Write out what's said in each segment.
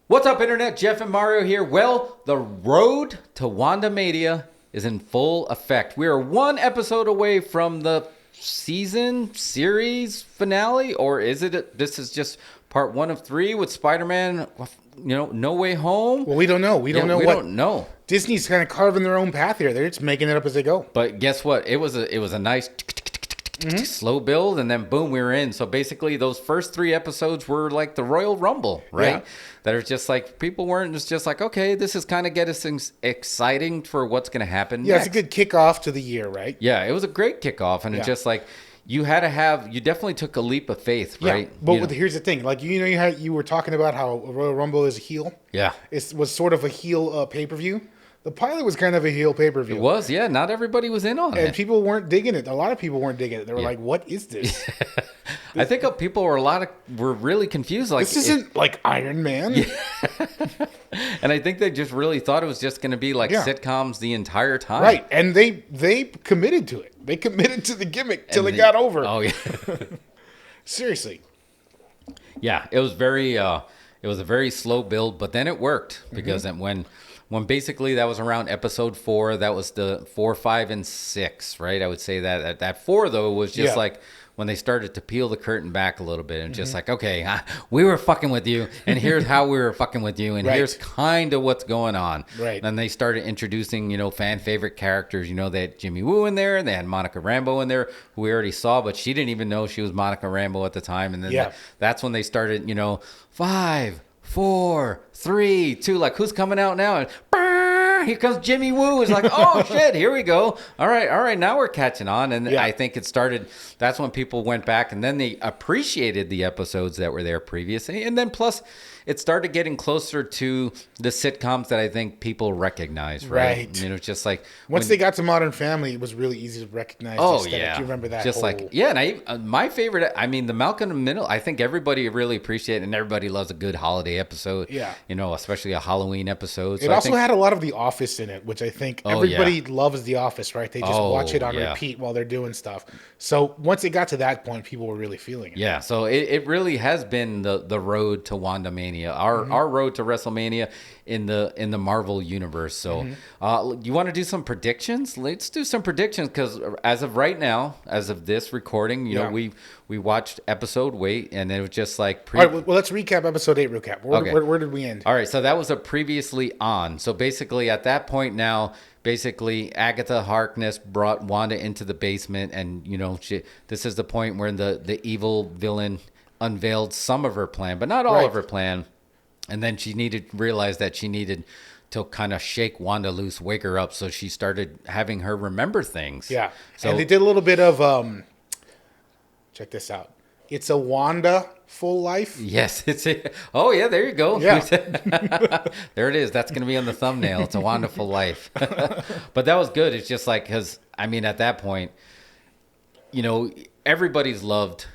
What's up, Internet? Jeff and Mario here. Well, the road to WandaMania is in full effect. We are one episode away from the series finale, or is it? This is just part 1 of 3 with Spider-Man, No Way Home. Well, we don't know. We don't know. Disney's kind of carving their own path here. They're just making it up as they go. But guess what? It was a nice slow build, and then boom, we were in. So basically, those first 3 episodes were like the Royal Rumble, right? Yeah. That are just like, people weren't just like, okay, this is kind of get us exciting for what's going to happen Yeah, next. it's a good kickoff to the year, right? Yeah, it was a great kickoff, and it's just like you definitely took a leap of faith, right? Yeah, but here's the thing. Like, you were talking about how Royal Rumble is a heel. Yeah. It was sort of a heel pay-per-view. The pilot was kind of a heel pay-per-view. It was, yeah. Not everybody was in on it. And people weren't digging it. A lot and people weren't digging it. They were like, what is this? I think people were really confused. Like, this isn't like Iron Man. Yeah. And I think they just really thought it was just going to be like sitcoms the entire time. Right. And they committed to it. They committed to the gimmick till it got over. Oh, yeah. Seriously. Yeah, it was a very slow build, but then it worked because when basically that was around episode 4, that was the 4, 5, and 6, right? I would say that 4 though was just like when they started to peel the curtain back a little bit and just like, okay, we were fucking with you, and here's how we were fucking with you, and here's kind of what's going on. Right. Then they started introducing, fan favorite characters. They had Jimmy Woo in there, and they had Monica Rambeau in there, who we already saw, but she didn't even know she was Monica Rambeau at the time. And then that's when they started, 5, 4, 3, 2, like, who's coming out now? And here comes Jimmy Woo. It's like, oh shit, here we go. All right, now we're catching on. And I think that's when people went back, and then they appreciated the episodes that were there previously. And then plus it started getting closer to the sitcoms that I think people recognize, right? Just like once they got to Modern Family, it was really easy to recognize. Oh, yeah. Do you remember that? Just and my favorite, the Malcolm in the Middle, I think everybody really appreciated, and everybody loves a good holiday episode. Yeah. Especially a Halloween episode. So it also had a lot of The Office in it, which I think everybody loves The Office, right? They just watch it on repeat while they're doing stuff. So once it got to that point, people were really feeling it. Yeah, so it really has been the road to WandaMania, our road to WrestleMania in the Marvel universe. So you want to do some predictions? Let's do some predictions, because as of right now, as of this recording, we watched episode 8, and it was just like all right, well, let's recap episode 8 recap. Where did we end? All right, so that was a previously on. So basically at that point now, Agatha Harkness brought Wanda into the basement, and this is the point where the evil villain unveiled some of her plan, but not all of her plan. And then she realized that she needed to kind of shake Wanda loose, wake her up, so she started having her remember things. Yeah. So, and they did a little bit of check this out. It's a Wanda full life. Yes, oh yeah, there you go. Yeah. There it is. That's going to be on the thumbnail. It's a wonderful life. But that was good. It's just like, because at that point, everybody's loved,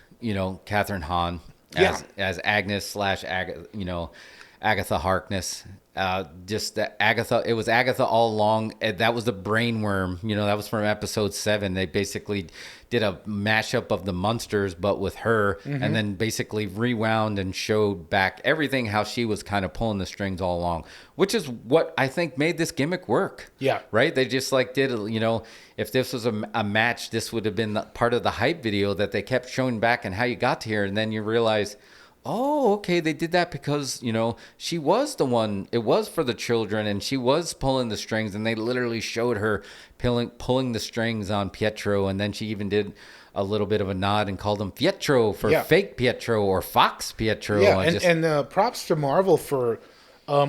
Catherine Hahn as Agnes / Agatha Harkness. It was Agatha all along. That was the brainworm. That was from episode 7. They basically did a mashup of the Munsters, but with her, and then basically rewound and showed back everything, how she was kind of pulling the strings all along, which is what I think made this gimmick work. Yeah. Right? They just did, if this was a match, this would have been part of the hype video that they kept showing back and how you got to here. And then you realize, oh, okay, they did that because, she was the one, it was for the children, and she was pulling the strings, and they literally showed her pulling the strings on Pietro, and then she even did a little bit of a nod and called him Pietro for fake Pietro or Fox Pietro. Yeah, and props to Marvel for,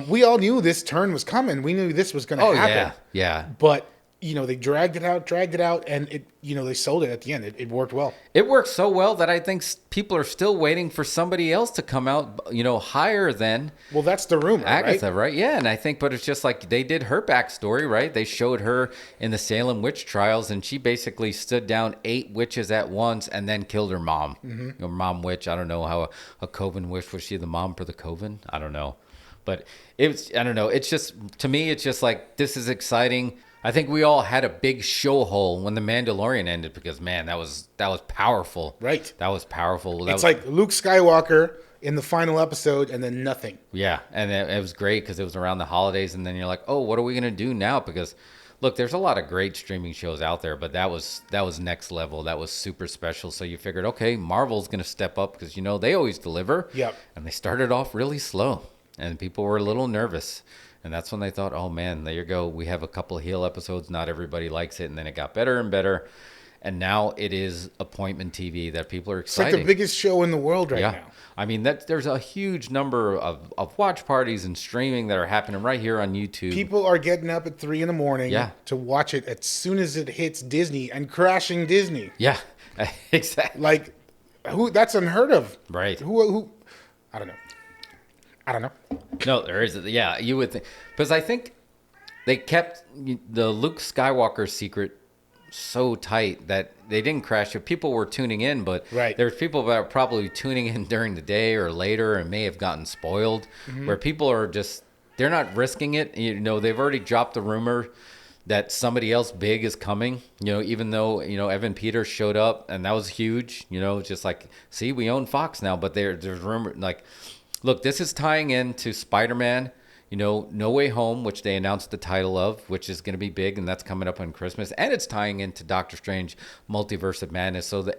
we all knew this turn was coming. We knew this was going to happen. Yeah. But they dragged it out, and it, they sold it at the end. It worked well. It worked so well that I think people are still waiting for somebody else to come out, higher than. Well, that's the rumor, Agatha, right? Yeah, and I think, but it's just like they did her backstory, right? They showed her in the Salem witch trials, and she basically stood down 8 witches at once and then killed her mom. Her mom witch. I don't know how a coven witch, was she the mom for the coven? I don't know, but I don't know. It's just, to me, it's just like, this is exciting. I think we all had a big show hole when The Mandalorian ended, because, man, that was powerful. Right. That was powerful. It's like Luke Skywalker in the final episode, and then nothing. Yeah, and it was great because it was around the holidays, and then you're like, oh, what are we gonna do now? Because look, there's a lot of great streaming shows out there, but that was next level. That was super special. So you figured, okay, Marvel's gonna step up because they always deliver. Yep. And they started off really slow, and people were a little nervous. And that's when they thought, oh man, there you go. We have a couple of heel episodes. Not everybody likes it, and then it got better and better. And now it is appointment TV that people are excited. It's like the biggest show in the world right now. I mean, there's a huge number of watch parties and streaming that are happening right here on YouTube. People are getting up at 3 a.m. to watch it as soon as it hits Disney and crashing Disney. Yeah, exactly. Like, that's unheard of. Right. Who? I don't know. No, there is. Yeah, you would think. Because I think they kept the Luke Skywalker secret so tight that they didn't crash it. People were tuning in, but there's people that are probably tuning in during the day or later and may have gotten spoiled, where people are just, they're not risking it. They've already dropped the rumor that somebody else big is coming, even though, Evan Peters showed up and that was huge, just like, see, we own Fox now, but there's rumor like, look, this is tying into Spider-Man, No Way Home, which they announced the title of, which is going to be big, and that's coming up on Christmas. And it's tying into Doctor Strange Multiverse of Madness. So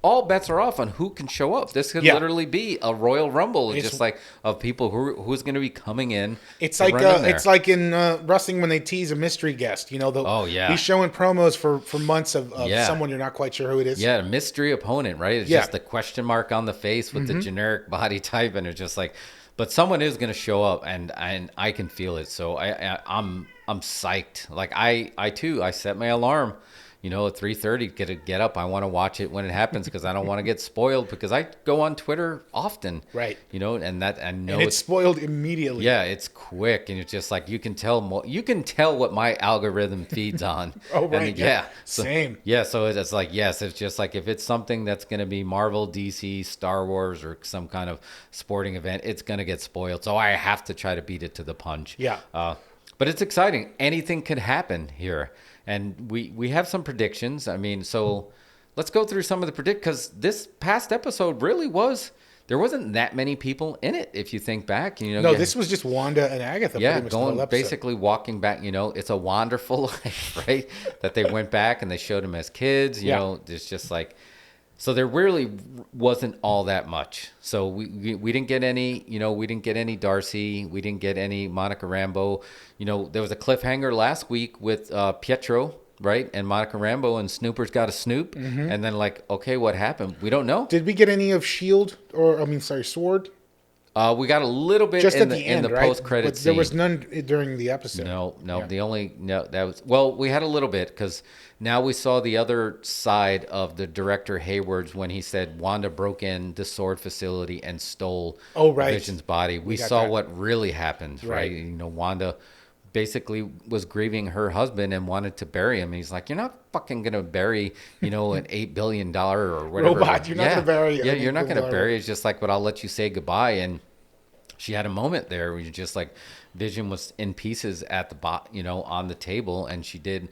all bets are off on who can show up. This could literally be a Royal Rumble, just like of people who's going to be coming in. It's like in wrestling when they tease a mystery guest. He's showing promos for months of someone you're not quite sure who it is. Yeah, a mystery opponent, right? It's just the question mark on the face with the generic body type, and it's just like. But someone is going to show up, and I can feel it. So I'm psyched. Like I too, I set my alarm, at 3:30 get up. I want to watch it when it happens because I don't want to get spoiled because I go on Twitter often. Right. And it's spoiled immediately. Yeah, it's quick, and it's just like you can tell what my algorithm feeds on. Oh right. Same. Yeah. So it's like it's just like if it's something that's going to be Marvel, DC, Star Wars, or some kind of sporting event, it's going to get spoiled. So I have to try to beat it to the punch. Yeah. But it's exciting. Anything could happen here. And we have some predictions. I mean, so let's go through some of the because this past episode really there wasn't that many people in it if you think back. No, this was just Wanda and Agatha. Yeah, basically walking back. It's a wonderful life, right? That they went back and they showed them as kids. It's just like. So there really wasn't all that much. So we didn't get any, we didn't get any Darcy. We didn't get any Monica Rambeau. There was a cliffhanger last week with Pietro, right? And Monica Rambeau and Snooper's got a snoop. Mm-hmm. And then okay, what happened? We don't know. Did we get any of S.H.I.E.L.D. Sword? We got a little bit just in the post-credit scene. There was none during the episode. No. We had a little bit because now we saw the other side of the director Hayward's when he said Wanda broke in the sword facility and stole Vision's body. We saw what really happened, right? Wanda basically was grieving her husband and wanted to bury him. And he's like, you're not fucking going to bury, an $8 billion or whatever. Robot, you're not going to bury it. Yeah, you're not going to bury it. It's just like, but I'll let you say goodbye. And she had a moment there where you just like Vision was in pieces at the on the table, and she did,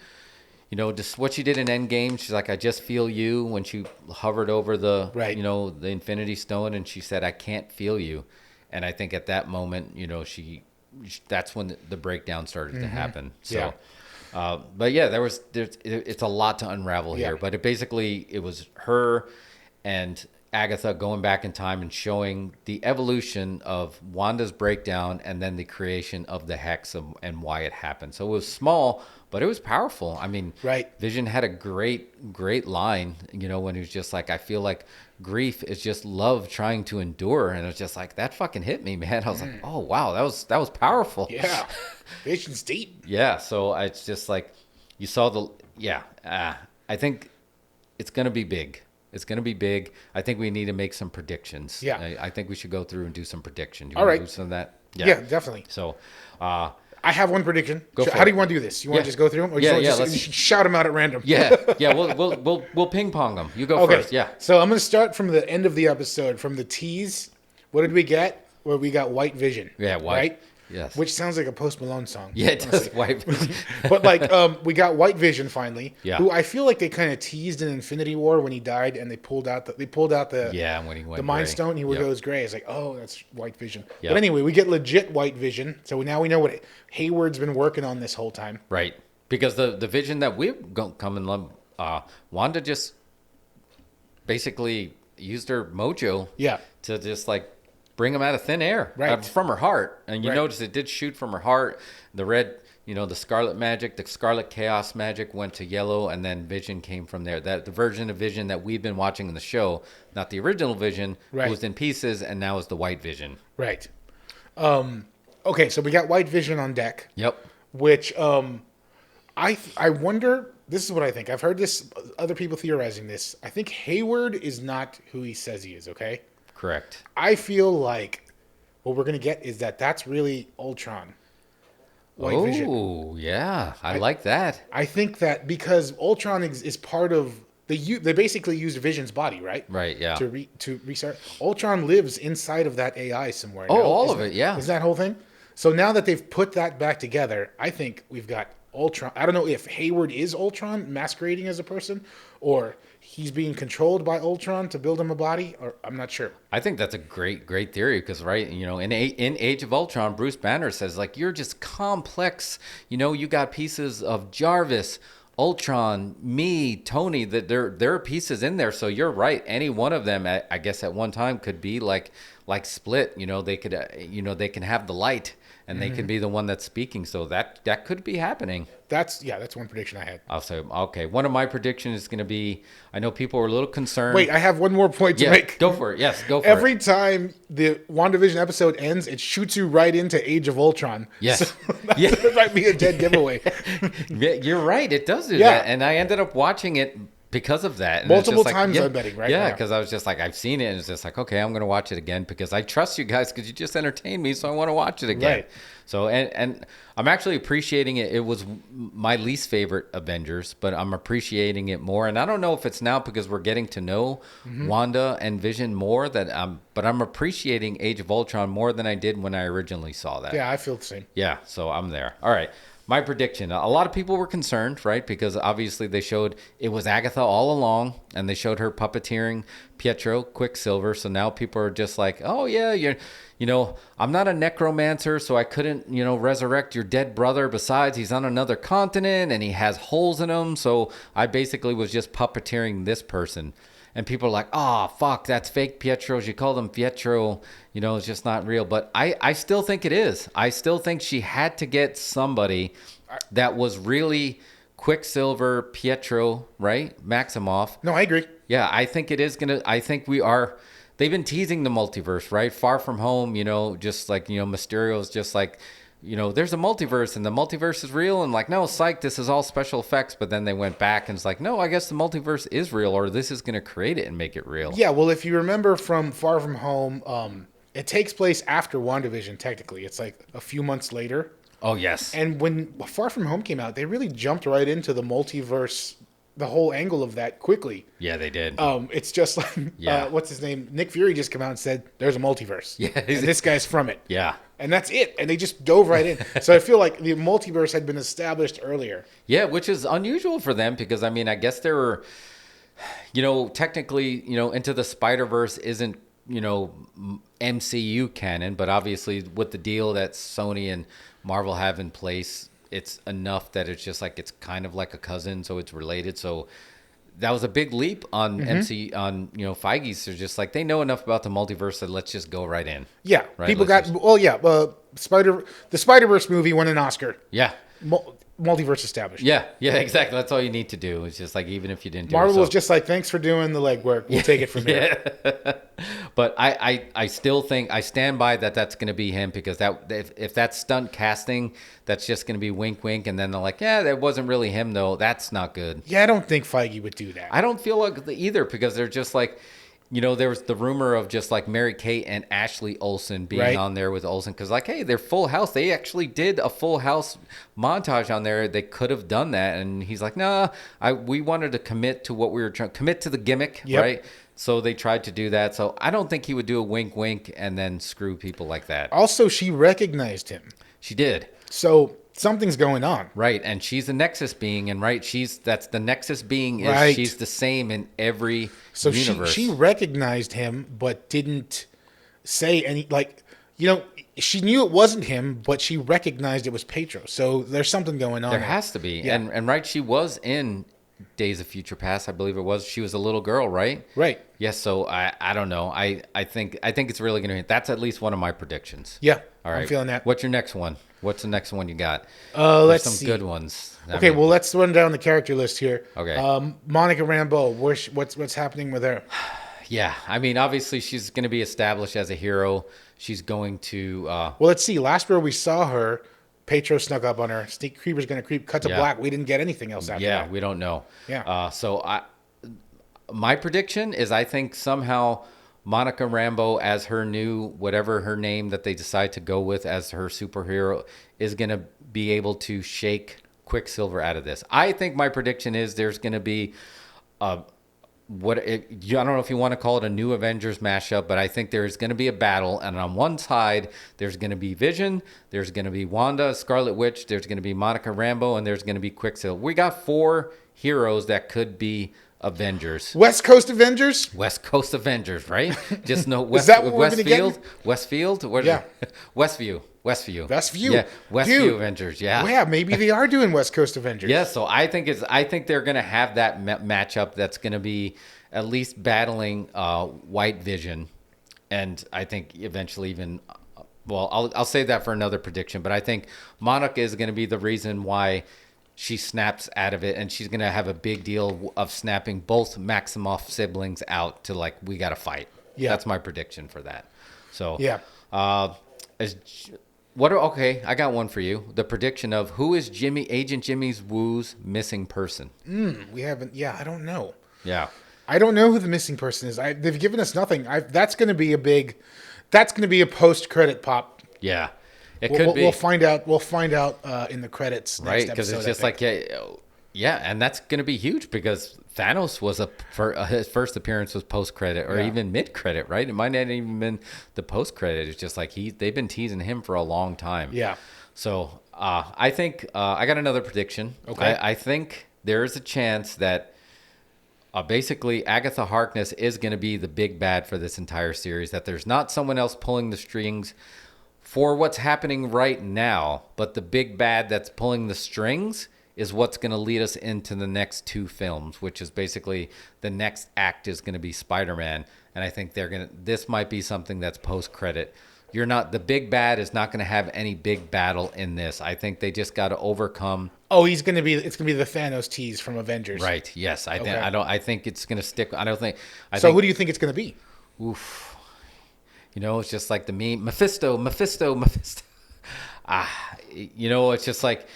just what she did in Endgame. She's like, I just feel you when she hovered over the, the Infinity Stone, and she said, I can't feel you. And I think at that moment, that's when the breakdown started to happen. So, but yeah, it's a lot to unravel here, but it was her and Agatha going back in time and showing the evolution of Wanda's breakdown and then the creation of the Hex and why it happened. So it was small, but it was powerful. I mean, Vision had a great line, when he was just like, I feel like grief is just love trying to endure. And it was just like, that fucking hit me, man. I was like, oh, wow, that was powerful. Yeah. Vision's deep. Yeah. So it's just like, you saw I think it's going to be big. It's going to be big. I think we need to make some predictions. Yeah. I think we should go through and do some predictions. All right. Do some of that? Yeah, definitely. So, I have one prediction. How do you want to do this? You want to just go through them? Or let's shout them out at random. Yeah. We'll ping pong them. You go first. Yeah. So I'm going to start from the end of the episode, from the tease. What did we get? Where we got White Vision. Yeah, White. Right? Yes. Which sounds like a Post Malone song. Yeah, it does. White Vision. But like, we got White Vision finally. Yeah. Who I feel like they kind of teased in Infinity War when he died, and they pulled out the when he went the Mind gray. Stone. He goes gray. It's like, oh, that's White Vision. Yep. But anyway, we get legit White Vision. So now we know what Hayward's been working on this whole time. Right. Because the vision that we've come and love, Wanda just basically used her mojo. Yeah. To just like bring him out of thin air, right, from her heart. And you right. notice it did shoot from her heart. The red, the scarlet magic, the scarlet chaos magic went to yellow, and then Vision came from there. That the version of Vision that we've been watching in the show, not the original Vision, right. was in pieces, and now is the White Vision. Right. Okay, so we got White Vision on deck. Yep. Which I wonder. This is what I think. I've heard this, other people theorizing this. I think Hayward is not who he says he is. Okay. Correct. I feel like what we're going to get is that's really Ultron. White Vision. Oh, yeah. I like that. I think that because Ultron is part of they basically used Vision's body, right? Right, yeah. To restart. Ultron lives inside of that AI somewhere. Oh, all of it, yeah. Is that whole thing? So now that they've put that back together, I think we've got Ultron. I don't know if Hayward is Ultron masquerading as a person, or he's being controlled by Ultron to build him a body, or I'm not sure. I think that's a great theory because, right, in Age of Ultron, Bruce Banner says, like, you're just complex. You got pieces of Jarvis, Ultron, me, Tony, that there are pieces in there. So you're right. Any one of them, I guess, at one time could be like split. They could, they can have the light. And they can be the one that's speaking, so that could be happening. That's one prediction I had. I'll say, okay. One of my predictions is going to be, I know people are a little concerned. Wait, I have one more point to make. Go for it. Yes, go for Every time the WandaVision episode ends, it shoots you right into Age of Ultron. Yes. So that might be a dead giveaway. Yeah, you're right. It does do that. And I ended up watching it because of that. And multiple times, I'm betting, right? Yeah, because I was just like, I've seen it, and it's just like, okay, I'm going to watch it again because I trust you guys because you just entertained me, so I want to watch it again. Right. So, and I'm actually appreciating it. It was my least favorite Avengers, but I'm appreciating it more. And I don't know if it's now because we're getting to know Wanda and Vision more but I'm appreciating Age of Ultron more than I did when I originally saw that. Yeah, I feel the same. Yeah, so I'm there. All right. My prediction, a lot of people were concerned, right? Because obviously they showed it was Agatha all along, and they showed her puppeteering Pietro, Quicksilver. So now people are just like, oh, yeah, I'm not a necromancer, so I couldn't, resurrect your dead brother. Besides, he's on another continent, and he has holes in him. So I basically was just puppeteering this person. And people are like, oh, fuck, that's fake Pietro. She called him Pietro. It's just not real. But I still think it is. I still think she had to get somebody that was really Quicksilver, Pietro, right? Maximoff. No, I agree. Yeah, I think it is going to. I think we are. They've been teasing the multiverse, right? Far From Home, just like, Mysterio's just like, there's a multiverse and the multiverse is real, and like, no, psych, this is all special effects. But then they went back and it's like, no, I guess the multiverse is real, or this is going to create it and make it real. Yeah, well, if you remember from Far From Home, it takes place after WandaVision, technically. It's like a few months later. Oh, yes. And when Far From Home came out, they really jumped right into the multiverse, the whole angle of that quickly. Yeah, they did. It's just like, what's his name? Nick Fury just came out and said, there's a multiverse. Yeah. And this guy's from it. Yeah. And that's it. And they just dove right in. So I feel like the multiverse had been established earlier. Yeah, which is unusual for them because, I mean, I guess there were, technically, Into the Spider-Verse isn't, MCU canon, but obviously with the deal that Sony and Marvel have in place, it's enough that it's just like, it's kind of like a cousin, so it's related. So that was a big leap on Feige's. They're just like, they know enough about the multiverse that let's just go right in. Yeah. Right? People got, the Spider-Verse movie won an Oscar. Yeah. Multiverse established. Yeah, exactly. That's all you need to do. It's just like, even if you didn't do Marvel was just like, thanks for doing the legwork. We'll take it from here. But I still think, I stand by that's going to be him, because that if that's stunt casting, that's just going to be wink, wink. And then they're like, yeah, that wasn't really him, though. That's not good. Yeah, I don't think Feige would do that. I don't feel like either, because they're just like, there was the rumor of just like Mary-Kate and Ashley Olsen being on there with Olsen. Because like, hey, they're Full House. They actually did a Full House montage on there. They could have done that. And he's like, nah, we wanted to commit to what we were trying, commit to the gimmick, right? So they tried to do that. So I don't think he would do a wink, wink, and then screw people like that. Also, she recognized him. She did. So something's going on. Right. And she's the Nexus being. And right, that's the Nexus being is Right. she's the same in every So universe. she recognized him, but didn't say any, like, she knew it wasn't him, but she recognized it was Pedro. So there's something going on. There has to be. Yeah. And right, she was in Days of Future Past, I believe it was. She was a little girl, right? Right. Yes, so I don't know. I think it's really going to hit. That's at least one of my predictions. Yeah. All right. I'm feeling that. What's your next one? What's the next one you got? Let's some see. good ones. Okay, well, let's run down the character list here. Okay. Monica Rambeau, what's happening with her? Yeah, I mean, obviously she's going to be established as a hero. She's going to. Well, let's see. Last where we saw her, Pedro snuck up on her. Sneak creeper's going to creep. Cut to black. We didn't get anything else after that. Yeah, we don't know. Yeah. My prediction is I think somehow Monica Rambeau as her new whatever her name that they decide to go with as her superhero is going to be able to shake Quicksilver out of this. I think my prediction is there's going to be I don't know if you want to call it a new Avengers mashup, but I think there's going to be a battle, and on one side there's going to be Vision, there's going to be Wanda, Scarlet Witch, there's going to be Monica Rambeau, and there's going to be Quicksilver. We got 4 heroes that could be Avengers. West Coast Avengers? West Coast Avengers, right? Just no Is that what we're gonna get? Westfield? What is Yeah. it? Westview. Westview. Yeah, Westview Dude. Avengers. Yeah. Yeah, maybe they are doing West Coast Avengers. Yeah, so I think they're going to have that matchup that's going to be at least battling White Vision, and I think eventually even I'll save that for another prediction, but I think Monica is going to be the reason why she snaps out of it, and she's going to have a big deal of snapping both Maximoff siblings out to we got to fight. Yeah. That's my prediction for that. So Yeah. Okay, I got one for you. The prediction of who is Agent Jimmy Woo's missing person. We haven't. Yeah, I don't know. Yeah. I don't know who the missing person is. They've given us nothing. That's going to be a big. That's going to be a post-credit pop. Yeah. It could be. We'll find out. We'll find out in the credits. Next Right, because it's just yeah, and that's going to be huge because Thanos was his first appearance was post-credit or even mid-credit, right? It might not even been the post-credit. It's just they've been teasing him for a long time. Yeah. So I think I got another prediction. Okay. I think there is a chance that basically Agatha Harkness is going to be the big bad for this entire series, that there's not someone else pulling the strings for what's happening right now, but the big bad that's pulling the strings is what's going to lead us into the next 2 films, which is basically the next act is going to be Spider-Man. And I think this might be something that's post-credit. The big bad is not going to have any big battle in this. I think they just got to overcome. Oh, it's going to be the Thanos tease from Avengers. Right. Yes. I think it's going to stick. Who do you think it's going to be? Oof. It's just like the meme, Mephisto. It's just like,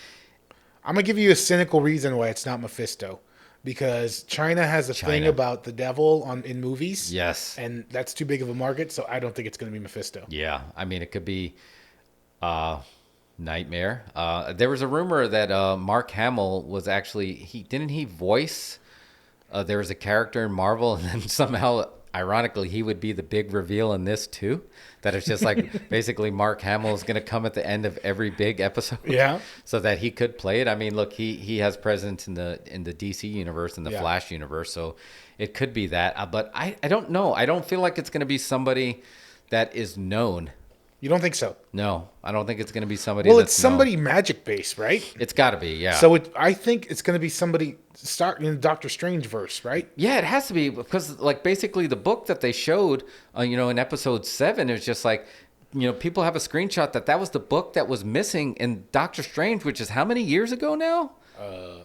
I'm going to give you a cynical reason why it's not Mephisto. Because China has a thing about the devil in movies. Yes. And that's too big of a market, so I don't think it's going to be Mephisto. Yeah. I mean, it could be Nightmare. There was a rumor that Mark Hamill was actually, didn't he voice, there was a character in Marvel, and then somehow, ironically, he would be the big reveal in this too. That it's just basically Mark Hamill is going to come at the end of every big episode. Yeah. So that he could play it. I mean, look, he has presence in the DC universe and the Flash universe, so it could be that. But I don't know. I don't feel like it's going to be somebody that is known. You don't think so? No, I don't think it's going to be somebody. Well, that's it's somebody magic based, right? It's got to be, yeah. So I think it's going to be somebody start in the Doctor Strange verse, right? Yeah, it has to be because basically the book that they showed, in episode 7 is just people have a screenshot that was the book that was missing in Doctor Strange, which is how many years ago now?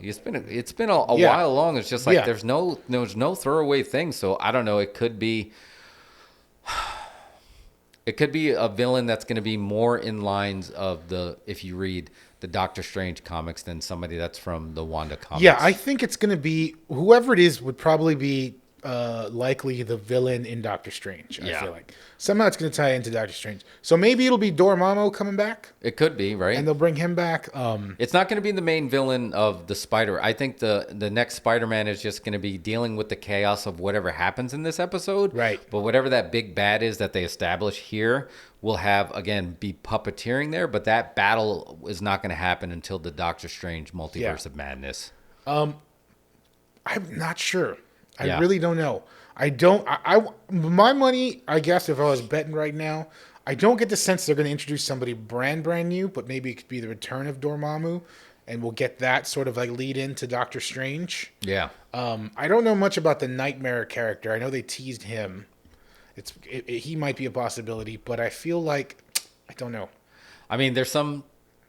It's been a while long. It's just there's no throwaway thing. So I don't know. It could be. It could be a villain that's going to be more in lines of if you read the Doctor Strange comics than somebody that's from the Wanda comics. Yeah, I think it's going to be, whoever it is would probably be likely the villain in Doctor Strange. I Yeah. feel like somehow it's going to tie into Doctor Strange. So maybe it'll be Dormammu coming back, It could be, right? and they'll bring him back. It's not going to be the main villain of the Spider. I think the next Spider-Man is just going to be dealing with the chaos of whatever happens in this episode. Right. But whatever that big bad is that they establish here will have, again, be puppeteering there. But that battle is not going to happen until the Doctor Strange Multiverse of Madness. I'm not sure. I Yeah. really don't know. I don't. My money, I guess, if I was betting right now, I don't get the sense they're going to introduce somebody brand new, but maybe it could be the return of Dormammu, and we'll get that sort of like lead into Doctor Strange. Yeah. I don't know much about the Nightmare character. I know they teased him. He might be a possibility, but I feel like I don't know. I mean, there's some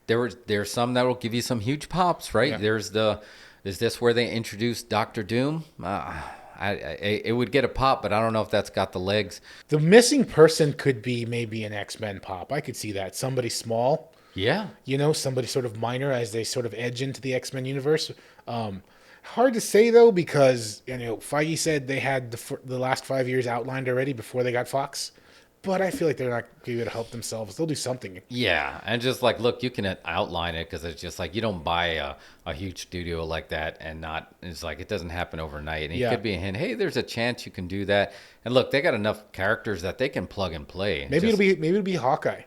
that will give you some huge pops, right? Yeah. Is this where they introduced Doctor Doom? It would get a pop, but I don't know if that's got the legs. The missing person could be maybe an X-Men pop. I could see that. Somebody small. Yeah. Somebody sort of minor as they sort of edge into the X-Men universe. Hard to say though, because Feige said they had the last 5 years outlined already before they got Fox. But I feel like they're not going to be able to help themselves. They'll do something. Yeah, and just like, look, you can outline it because it's just like you don't buy a huge studio like that and not. It's like it doesn't happen overnight. And it could be a hint. Hey, there's a chance you can do that. And look, they got enough characters that they can plug and play. Maybe it'll be Hawkeye.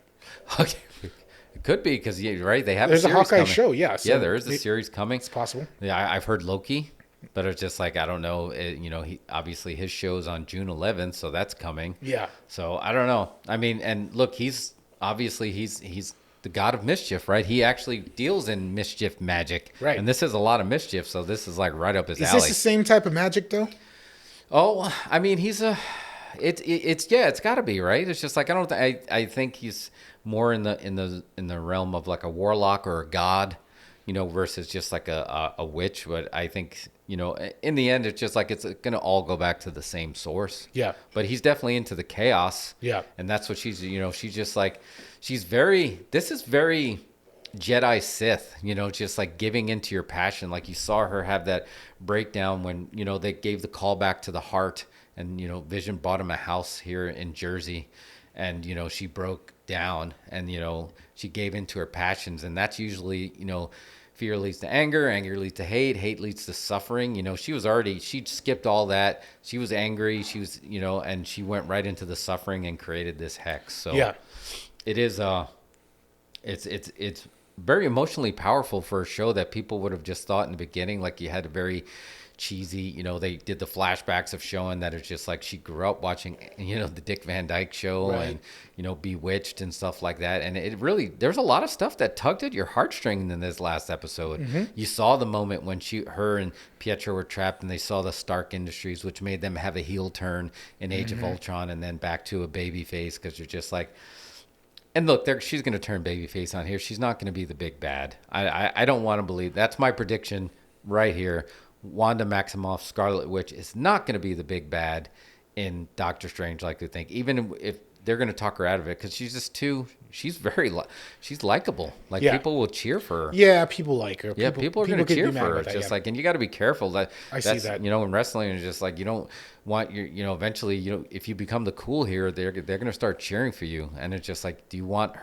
Okay. It could be because right, they have There's a Hawkeye coming. show. Yeah, so yeah, there is a series coming. It's possible. Yeah, I've heard Loki. But it's just like, I don't know. He obviously his show's on June 11th, so that's coming. Yeah. So I don't know. I mean, and look, he's the god of mischief, right? He actually deals in mischief magic. Right. And this is a lot of mischief, so this is like right up his alley. Is this the same type of magic though? Oh, I mean, it's got to be, right? It's just like I think he's more in the realm of like a warlock or a god, versus just like a witch. But I think, in the end, it's just like it's going to all go back to the same source. Yeah. But he's definitely into the chaos. Yeah. And that's what she's just like, this is very Jedi Sith, just like giving into your passion. Like you saw her have that breakdown when, they gave the call back to the heart and, Vision bought him a house here in Jersey and, she broke down and, she gave into her passions. And that's usually, fear leads to anger leads to hate leads to suffering. She'd skipped all that. She was angry. She was, and she went right into the suffering and created this hex. So yeah, it is, it's very emotionally powerful for a show that people would have just thought in the beginning, like you had a very cheesy, they did the flashbacks of showing that it's just like she grew up watching, the Dick Van Dyke Show right. and, Bewitched and stuff like that. And it really, there's a lot of stuff that tugged at your heartstrings in this last episode. Mm-hmm. You saw the moment when her and Pietro were trapped and they saw the Stark Industries, which made them have a heel turn in Age of Ultron and then back to a baby face because you're just like, and look, she's going to turn babyface on here. She's not going to be the big bad. I don't want to believe. That's my prediction right here. Wanda Maximoff, Scarlet Witch, is not going to be the big bad in Doctor Strange like they think. Even if they're going to talk her out of it because she's just she's likable. Like people will cheer for her. Yeah, people like her. Yeah, people are going to cheer for her. It's just like, and you got to be careful I see that. In wrestling, it's just like you don't want eventually, if you become the cool hero, they're going to start cheering for you. And it's just like, do you want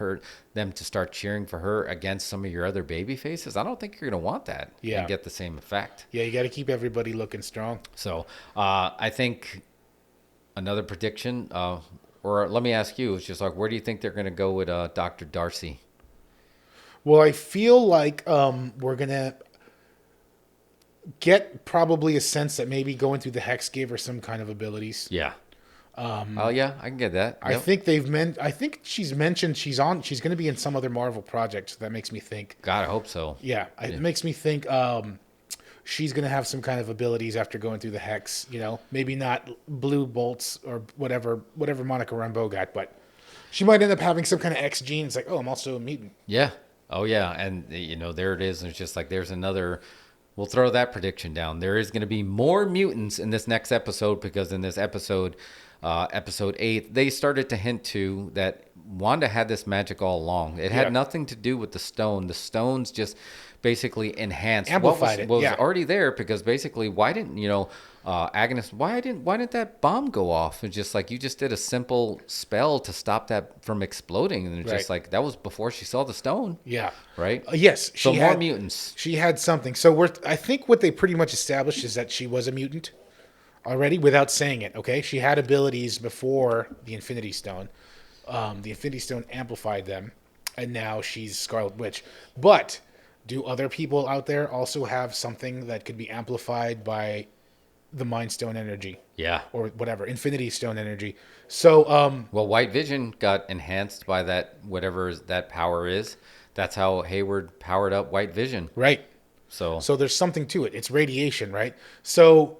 them to start cheering for her against some of your other baby faces? I don't think you're going to want that. Yeah. And get the same effect. Yeah, you got to keep everybody looking strong. So I think another prediction, or let me ask you, it's just like, where do you think they're going to go with Dr. Darcy? Well, I feel like we're going to get probably a sense that maybe going through the hex gave her some kind of abilities. Yeah. Yeah, I can get that. Yep. I think she's mentioned she's going to be in some other Marvel project. So that makes me think. God, I hope so. Yeah. It makes me think she's going to have some kind of abilities after going through the hex, maybe not blue bolts or whatever Monica Rambeau got, but she might end up having some kind of X gene. It's like, oh, I'm also a mutant. Yeah. Oh yeah. And there it is. And it's just like, there's another, we'll throw that prediction down. There is going to be more mutants in this next episode because in this episode 8, they started to hint to that Wanda had this magic all along. It had nothing to do with the stone. The stones just basically enhanced amplified what was it. already there because basically why didn't Agnes, why didn't that bomb go off? And just like, you just did a simple spell to stop that from exploding, and it's just like, that was before she saw the stone. Yeah. Right. Yes. So more mutants. She had something. So I think what they pretty much established is that she was a mutant already without saying it. Okay. She had abilities before the Infinity Stone. The Infinity Stone amplified them, and now she's Scarlet Witch. But do other people out there also have something that could be amplified by the Mind Stone energy? Yeah. Or whatever, Infinity Stone energy. So, well, White Vision got enhanced by that, whatever that power is. That's how Hayward powered up White Vision. Right. So there's something to it. It's radiation, right? So,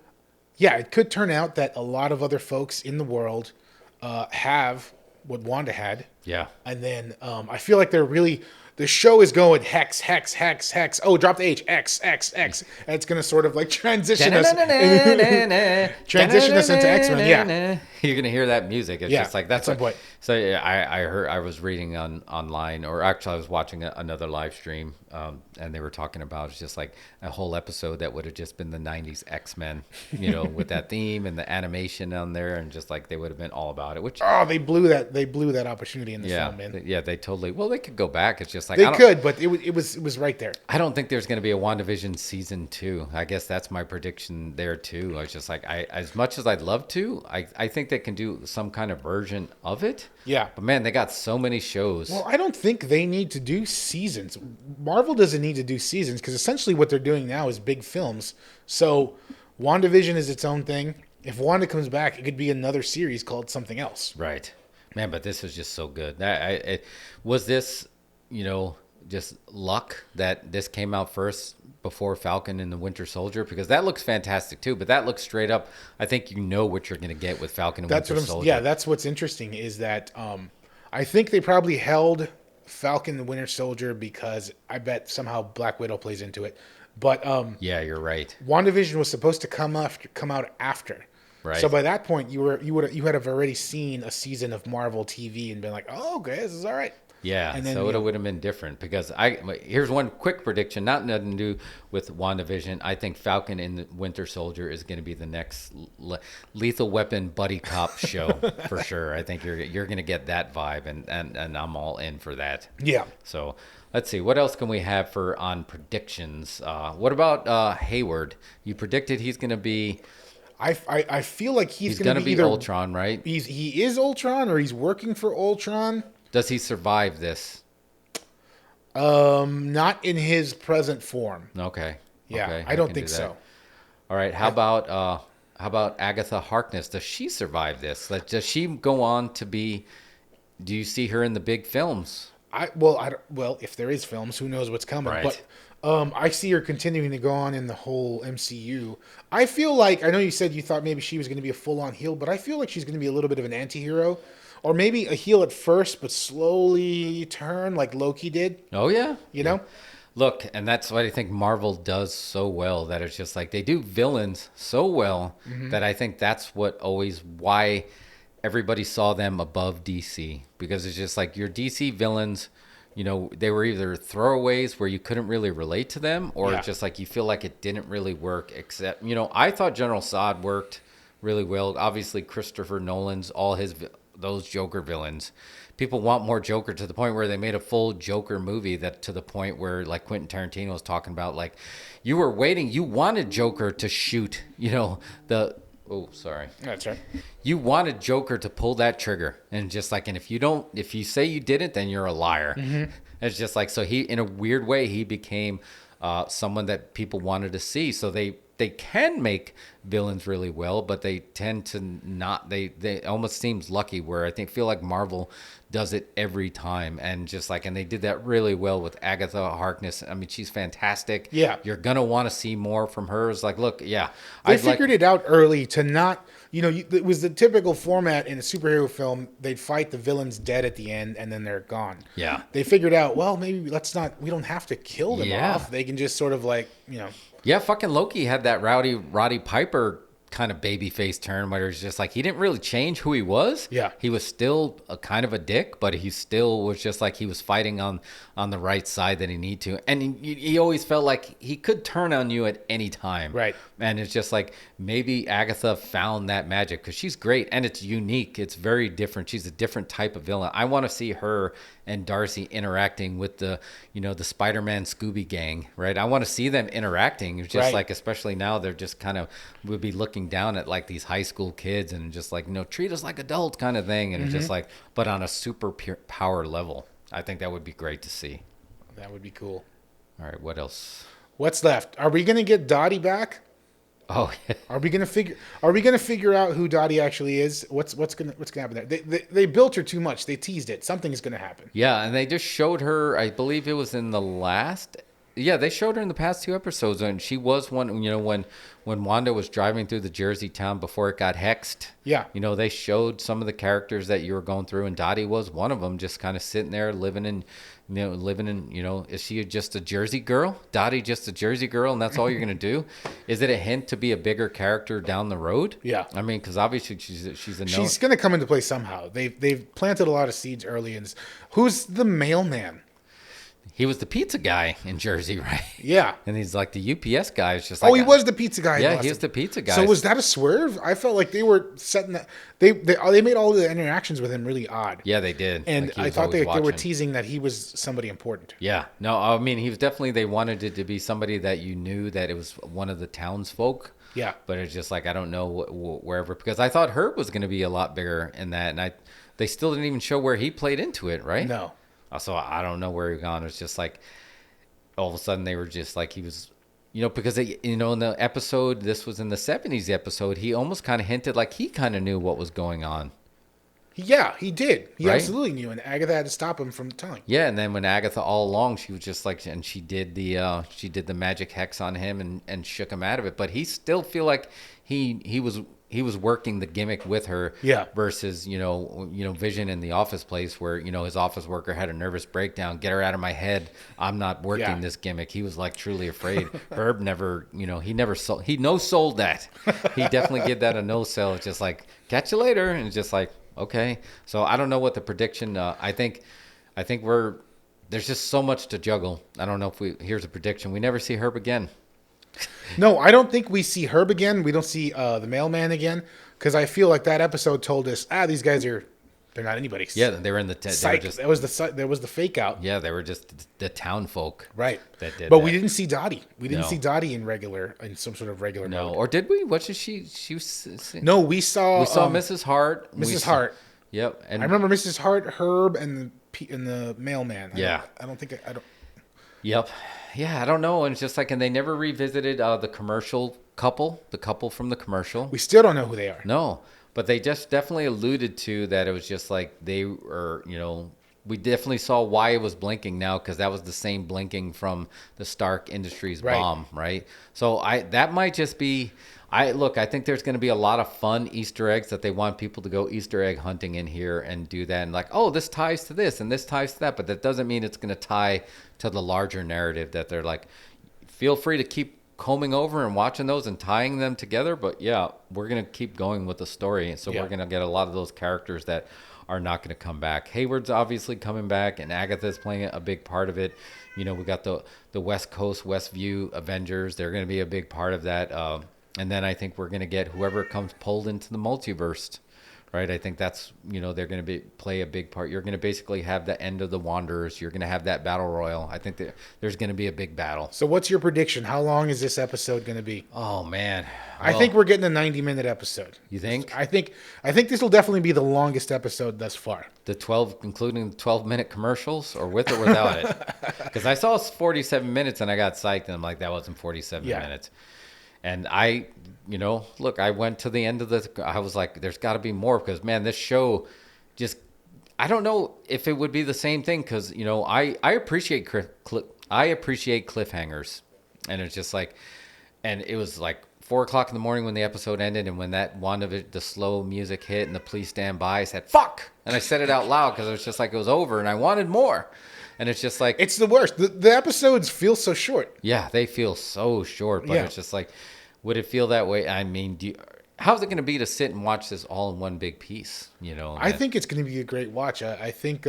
yeah, it could turn out that a lot of other folks in the world have what Wanda had. Yeah. And then I feel like the show is going hex, hex, hex, hex. Oh, drop the H, X, X, X. And it's going to sort of like transition us into X-Men. Yeah. You're going to hear that music. It's just like, that's at some point. So I was reading online, or actually I was watching another live stream, and they were talking about, it's just like a whole episode that would have just been the 90s X-Men, with that theme and the animation on there, and just like, they would have been all about it, which... Oh, they blew that opportunity in the film, man. Yeah, they totally... Well, they could go back. It's just like... They could, but it was right there. I don't think there's going to be a WandaVision season 2. I guess that's my prediction there, too. I was just like, as much as I'd love to, I think they can do some kind of version of it. Yeah. But man, they got so many shows. Well, I don't think they need to do seasons. Marvel doesn't need to do seasons, because essentially what they're doing now is big films. So WandaVision is its own thing. If Wanda comes back, it could be another series called something else. Right. Man, but this was just so good. Was this, just luck that this came out first before Falcon and the Winter Soldier? Because that looks fantastic too, but that looks straight up, I think what you're going to get with Falcon and Winter Soldier. Yeah, that's what's interesting is that I think they probably held Falcon and Winter Soldier because I bet somehow Black Widow plays into it. But yeah, you're right. WandaVision was supposed to come out after. Right. So by that point, you would have already seen a season of Marvel TV and been like, "Oh, okay, this is all right." Yeah, and then, so it would have been different, because here's one quick prediction, nothing to do with WandaVision. I think Falcon and the Winter Soldier is going to be the next Lethal Weapon buddy cop show for sure. I think you're going to get that vibe, and I'm all in for that. Yeah. So let's see, what else can we have on predictions? What about Hayward? You predicted he's going to be... I feel like he's going to be either Ultron, right? He is Ultron, or he's working for Ultron. Does he survive this? Not in his present form. Okay. Yeah, okay. I don't think so. All right. How about Agatha Harkness? Does she survive this? Does she go on to be? Do you see her in the big films? Well, if there is films, who knows what's coming? Right. But I see her continuing to go on in the whole MCU. I feel like, I know you said you thought maybe she was going to be a full-on heel, but I feel like she's going to be a little bit of an anti-hero. Or maybe a heel at first, but slowly turn like Loki did. Oh, yeah. You know? Look, and that's what I think Marvel does so well, that it's just like they do villains so well that I think that's why everybody saw them above DC. Because it's just like your DC villains, they were either throwaways where you couldn't really relate to them, or it's just like you feel like it didn't really work, except, I thought General Zod worked really well. Obviously, Christopher Nolan's, those Joker villains. People want more Joker, to the point where they made a full Joker movie, to the point where, like, Quentin Tarantino was talking about, like, you wanted Joker to shoot, oh, sorry. That's right. You wanted Joker to pull that trigger, and just like, and if you say you didn't, then you're a liar. Mm-hmm. It's just like, so he, in a weird way, he became someone that people wanted to see. So they can make villains really well, but they tend to not. They almost seems lucky, where I feel like Marvel does it every time, and just like, and they did that really well with Agatha Harkness. I mean, she's fantastic. Yeah, you're gonna want to see more from her. It's like, look, yeah, they figured it out early to not. It was the typical format in a superhero film. They'd fight the villains dead at the end, and then they're gone. Yeah, they figured out, well, maybe we don't have to kill them off. They can just sort of like, Yeah, fucking Loki had that Roddy Piper kind of baby face turn where it's just like he didn't really change who he was. Yeah. He was still a kind of a dick, but he still was just like he was fighting on the right side that he need to. And he always felt like he could turn on you at any time. Right. And it's just like maybe Agatha found that magic because she's great and it's unique. It's very different. She's a different type of villain. I want to see her and Darcy interacting with the Spider-Man Scooby gang, right? I want to see them interacting. It's just like, especially now, they're just kind of would be looking down at like these high school kids and just like, treat us like adults kind of thing. And it's just like, but on a super pure power level. I think that would be great to see. That would be cool. All right, what else? What's left? Are we going to get Dottie back? Oh, yeah. Are we gonna figure out who Dottie actually is? What's gonna happen there? They built her too much. They teased it. Something is gonna happen. Yeah, and they just showed her. I believe it was in the last. Yeah, they showed her in the past 2 episodes, and she was one. When Wanda was driving through the Jersey town before it got hexed. Yeah. They showed some of the characters that you were going through, and Dottie was one of them. Just kind of sitting there, living in. Is she just a Jersey girl? Dottie just a Jersey girl, and that's all you're gonna do? Is it a hint to be a bigger character down the road? Yeah. I mean, because obviously she's gonna come into play somehow. They've planted a lot of seeds early. And who's the mailman? He was the pizza guy in Jersey, right? Yeah. And he's like the UPS guy. It's just like, he was the pizza guy. Yeah, he was the pizza guy. So was that a swerve? I felt like they were setting that. They made all the interactions with him really odd. Yeah, they did. And I thought they were teasing that he was somebody important. Yeah. No, I mean, he was definitely, they wanted it to be somebody that you knew that it was one of the townsfolk. Yeah. But it's just like, I don't know wherever, because I thought Herb was going to be a lot bigger in that. And they still didn't even show where he played into it, right? No. So I don't know where he gone. It's just like all of a sudden they were just like he was, because in the episode, this was in the 70s episode, he almost kind of hinted like he kind of knew what was going on. Yeah, he did. He right? absolutely knew, and Agatha had to stop him from telling. Yeah, and then when Agatha all along, she was just like, and she did the magic hex on him and shook him out of it. But he still feel like he was working the gimmick with her. Yeah. Versus Vision in the office place where his office worker had a nervous breakdown. Get her out of my head. I'm not working this gimmick. He was like truly afraid. Herb never, he no sold that. He definitely did that a no sell. It's just like catch you later, and it's just like. Okay, so I don't know what the prediction. I think there's just so much to juggle. I don't know if here's a prediction. We never see Herb again. No, I don't think we see Herb again. We don't see the mailman again because I feel like that episode told us these guys they're not anybody's. Yeah, they were in the psych. There was the fake out. Yeah, they were just the town folk. Right. That did. But that. we didn't see Dottie. We didn't see Dottie in some sort of regular. No, mode. or did we? What did she was? No, we saw Mrs. Hart. Mrs. Hart. Yep. And I remember Mrs. Hart, Herb, and the mailman. I don't think. Yep. Yeah, I don't know. And it's just like, and they never revisited the commercial couple, the couple from the commercial. We still don't know who they are. No, but they just definitely alluded to that. It was just like they were, we definitely saw why it was blinking now because that was the same blinking from the Stark Industries bomb, right? So that might just be. I think there's going to be a lot of fun Easter eggs that they want people to go Easter egg hunting in here and do that. And like, this ties to this and this ties to that. But that doesn't mean it's going to tie to the larger narrative that they're like, feel free to keep combing over and watching those and tying them together. But yeah, we're going to keep going with the story. And so we're going to get a lot of those characters that are not going to come back. Hayward's obviously coming back and Agatha's playing a big part of it. We got the West Coast, Westview Avengers. They're going to be a big part of that. And then I think we're going to get whoever comes pulled into the multiverse, right? I think that's, they're going to play a big part. You're going to basically have the end of the Wanderers. You're going to have that battle royal. I think that there's going to be a big battle. So what's your prediction? How long is this episode going to be? Oh, man. I think we're getting a 90-minute episode. You think? I think this will definitely be the longest episode thus far. The 12, including the 12-minute commercials, or with or without it? Because I saw 47 minutes and I got psyched and I'm like, that wasn't 47 minutes. And I went to the end of I was like, there's got to be more because, man, this show just, I don't know if it would be the same thing because, I appreciate cliffhangers. And it's just like, and it was like 4:00 in the morning when the episode ended and when that WandaVision, the slow music hit and the please stand by, I said, fuck. And I said it out loud because it was just like, it was over and I wanted more. And it's just like... It's the worst. The episodes feel so short. Yeah, they feel so short. But it's just like, would it feel that way? I mean, how's it going to be to sit and watch this all in one big piece? I think it's going to be a great watch. I think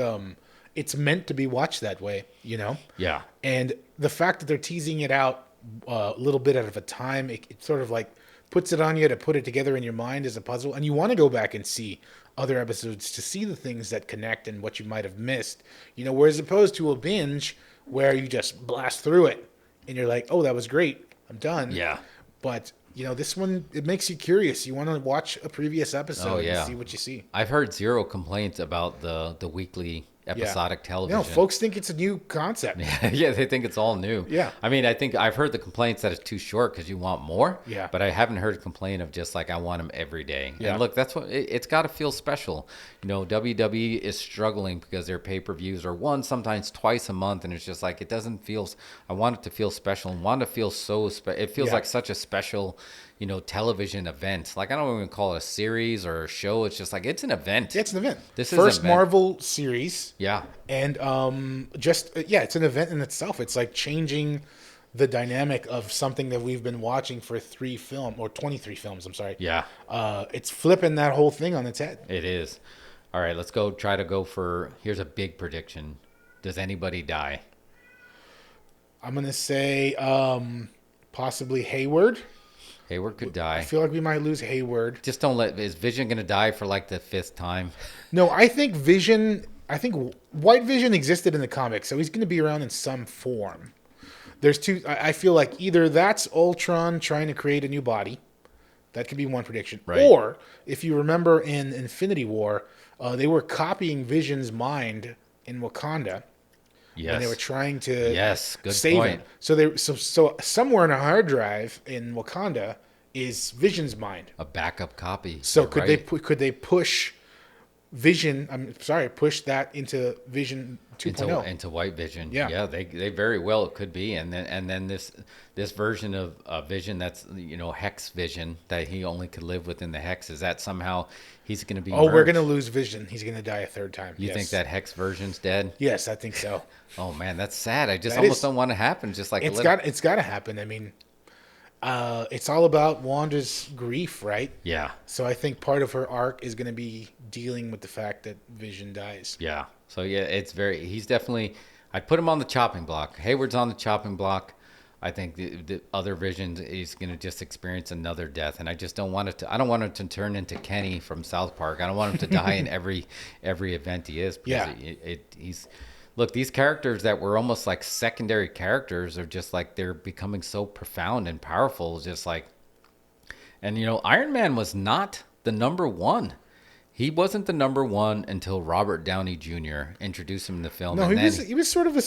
it's meant to be watched that way, Yeah. And the fact that they're teasing it out a little bit at a time, it sort of like puts it on you to put it together in your mind as a puzzle. And you want to go back and see other episodes to see the things that connect and what you might have missed, whereas opposed to a binge where you just blast through it and you're like, oh, that was great, I'm done. Yeah. But this one, it makes you curious. You want to watch a previous episode and see what you see. I've heard zero complaints about the weekly episodic television. No, folks think it's a new concept. Yeah, they think it's all new. Yeah. I mean, I think I've heard the complaints that it's too short because you want more. Yeah. But I haven't heard a complaint of just like, I want them every day. Yeah. And look, that's what it's got to feel special. WWE is struggling because their pay-per-views are once, sometimes twice a month. And it's just like, it doesn't feel, I want it to feel special and want it to feel so special. It feels like such a special, television event. Like, I don't even call it a series or a show. It's just like, it's an event. It's an event. This First is an event. Marvel series. Yeah. And it's an event in itself. It's like changing the dynamic of something that we've been watching for 23 films. I'm sorry. Yeah. It's flipping that whole thing on its head. It is. All right, let's try to go for, here's a big prediction. Does anybody die? I'm going to say possibly Hayward. Hayward could die. I feel like we might lose Hayward. Just is Vision going to die for like the 5th time? No, I think White Vision existed in the comics, so he's going to be around in some form. There's two. I feel like either that's Ultron trying to create a new body. That could be one prediction. Right. Or, if you remember in Infinity War, they were copying Vision's mind in Wakanda. Yes. And they were trying to good save point. him. So somewhere in a hard drive in Wakanda is Vision's mind. A backup copy. So You're could they push Vision? Push that into Vision 2.0 into White Vision. Yeah. They very well could be, and then this version of Vision that's Hex Vision that he only could live within the Hex. Is that somehow he's going to be? Oh, merged? we're going to lose Vision. He's going to die a third time. You think that Hex version's dead? Yes, I think so. Oh man, that's sad. I just almost don't want to happen. Just like it's got to happen. I mean, it's all about Wanda's grief, right? Yeah. So I think part of her arc is going to be dealing with the fact that Vision dies. Yeah. So yeah, he's definitely, I'd put him on the chopping block. Hayward's on the chopping block. I think the other Vision is going to just experience another death, and I just don't want it to. I don't want him to turn into Kenny from South Park. I don't want him to die in every event he is. Because he's look, these characters that were almost like secondary characters are just like they're becoming so profound and powerful. Just like, and Iron Man was not the number one. He wasn't the number one until Robert Downey Jr. introduced him in the film. No, he was sort of a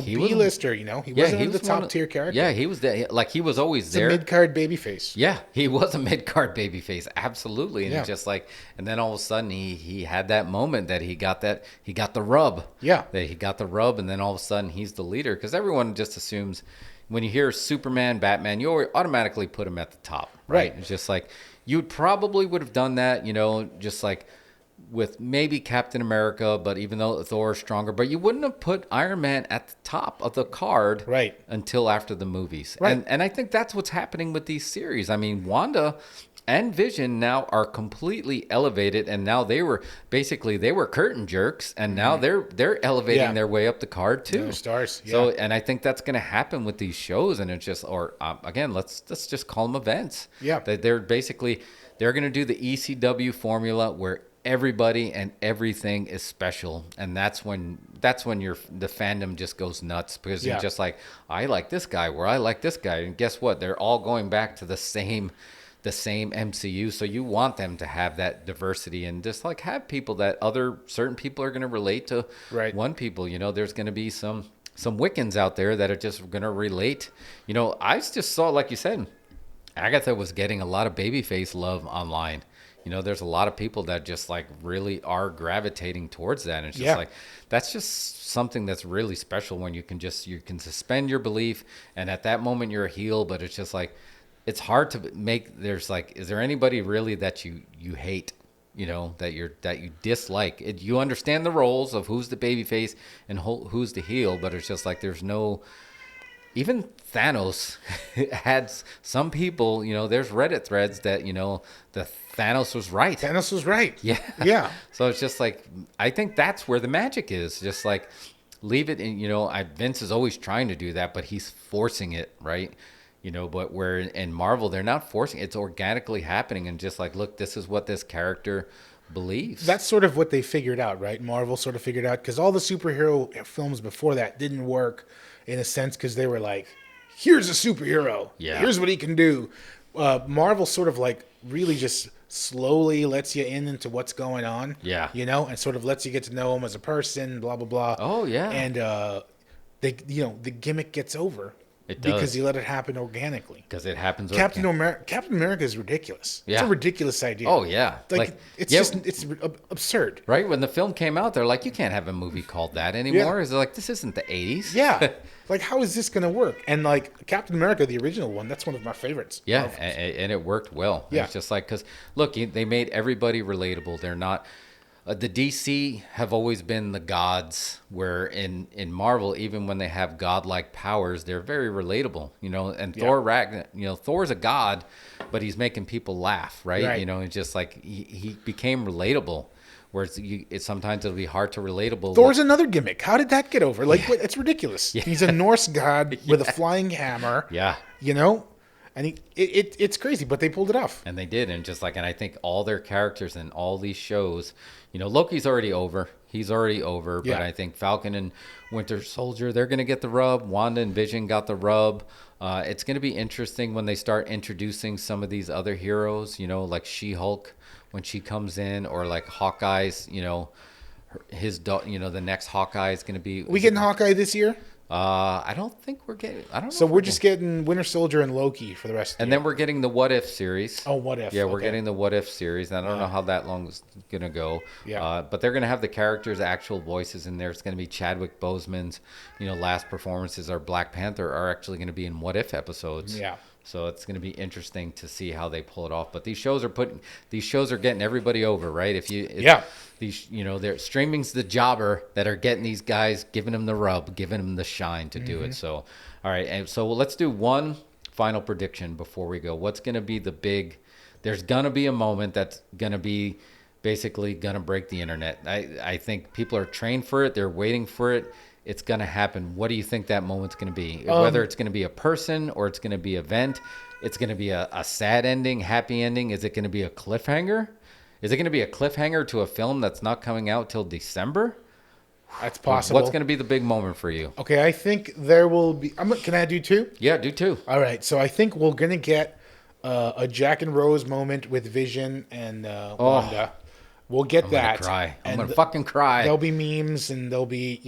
B-lister. He wasn't the top tier character. Yeah, he was he was always there. A mid-card babyface. Yeah, he was a mid-card babyface, absolutely. And it's just like, and then all of a sudden he had that moment that he got the rub. Yeah, that he got the rub, and then all of a sudden he's the leader because everyone just assumes when you hear Superman, Batman, you automatically put him at the top, right? It's just like. You probably would have done that, just like with maybe Captain America, but even though Thor is stronger, but you wouldn't have put Iron Man at the top of the card until after the movies. Right. And I think that's what's happening with these series. I mean, Wanda and Vision now are completely elevated, and now they were curtain jerks, and now they're elevating their way up the card too. They're stars. Yeah. So, and I think that's going to happen with these shows, and it's just, again, let's just call them events. Yeah, they're going to do the ECW formula where everybody and everything is special, and that's when the fandom just goes nuts because you're just like, I like this guy, or I like this guy, and guess what? They're all going back to the same MCU, so you want them to have that diversity and just like have people that certain people are going to relate to. Right. One people, there's going to be some Wiccans out there that are just going to relate. I just saw, like you said, Agatha was getting a lot of babyface love online. There's a lot of people that just like really are gravitating towards that. And it's just like, that's just something that's really special when you can suspend your belief. And at that moment you're a heel, but it's just like, it's hard to make, is there anybody really that you hate, that you dislike? You understand the roles of who's the babyface and who's the heel, but it's just like, there's no even Thanos had some people, there's Reddit threads that, the Thanos was right. Thanos was right. Yeah. Yeah. So it's just like, I think that's where the magic is. Just like, leave it in, Vince is always trying to do that, but he's forcing it, right? But where in Marvel, they're not forcing it. It's organically happening. And just like, look, this is what this character believes. That's sort of what they figured out, right? Marvel sort of figured out, because all the superhero films before that didn't work in a sense, because they were like, here's a superhero. Yeah. Here's what he can do. Marvel sort of like really just slowly lets you into what's going on. Yeah. And sort of lets you get to know him as a person, blah, blah, blah. Oh, yeah. And the gimmick gets over. It does. Because you let it happen organically. Because it happens. Captain America is ridiculous. Yeah. It's a ridiculous idea. Oh, yeah. It's absurd. Right? When the film came out, they're like, you can't have a movie called that anymore. Yeah. It's like, this isn't the 80s. Yeah. Like, how is this going to work? And like Captain America, the original one, that's one of my favorites. Yeah. And it worked well. Yeah. It's just like, because look, they made everybody relatable. They're not. The DC have always been the gods, where in Marvel, even when they have godlike powers, they're very relatable, and Thor's a god, but he's making people laugh, right? It's just like he became relatable, whereas sometimes it'll be hard to relatable. Thor's another gimmick. How did that get over? Like, it's ridiculous. Yeah. He's a Norse god with a flying hammer. Yeah. And it's crazy, but they pulled it off. And they did. And I think all their characters in all these shows, Loki's already over. He's already over. But I think Falcon and Winter Soldier, they're going to get the rub. Wanda and Vision got the rub. It's going to be interesting when they start introducing some of these other heroes, like She-Hulk when she comes in, or like Hawkeye's, his, the next Hawkeye is going to be. We getting Hawkeye this year? I don't think we're getting. I don't know. So we're just getting Winter Soldier and Loki for the rest of the year. And then we're getting the What If series. Oh, What If. Yeah, we're getting the What If series. And I don't know how that long is going to go. Yeah. But they're going to have the characters' actual voices in there. It's going to be Chadwick Boseman's, last performances. Our Black Panther are actually going to be in What If episodes. Yeah. So it's going to be interesting to see how they pull it off. But these shows are getting everybody over, right? They're streaming's the jobber that are getting these guys, giving them the rub, giving them the shine to do it. So, all right. And so let's do one final prediction before we go. What's going to be there's going to be a moment that's going to be basically going to break the internet. I think people are trained for it. They're waiting for it. It's going to happen. What do you think that moment's going to be? Whether it's going to be a person or it's going to be an event, it's going to be a sad ending, happy ending. Is it going to be a cliffhanger? Is it going to be a cliffhanger to a film that's not coming out till December? That's possible. What's going to be the big moment for you? Okay, I think there will be. Can I do two? Yeah, do two. All right, so I think we're going to get a Jack and Rose moment with Vision and Wanda. We'll get that. I'm gonna fucking cry. There'll be memes and there'll be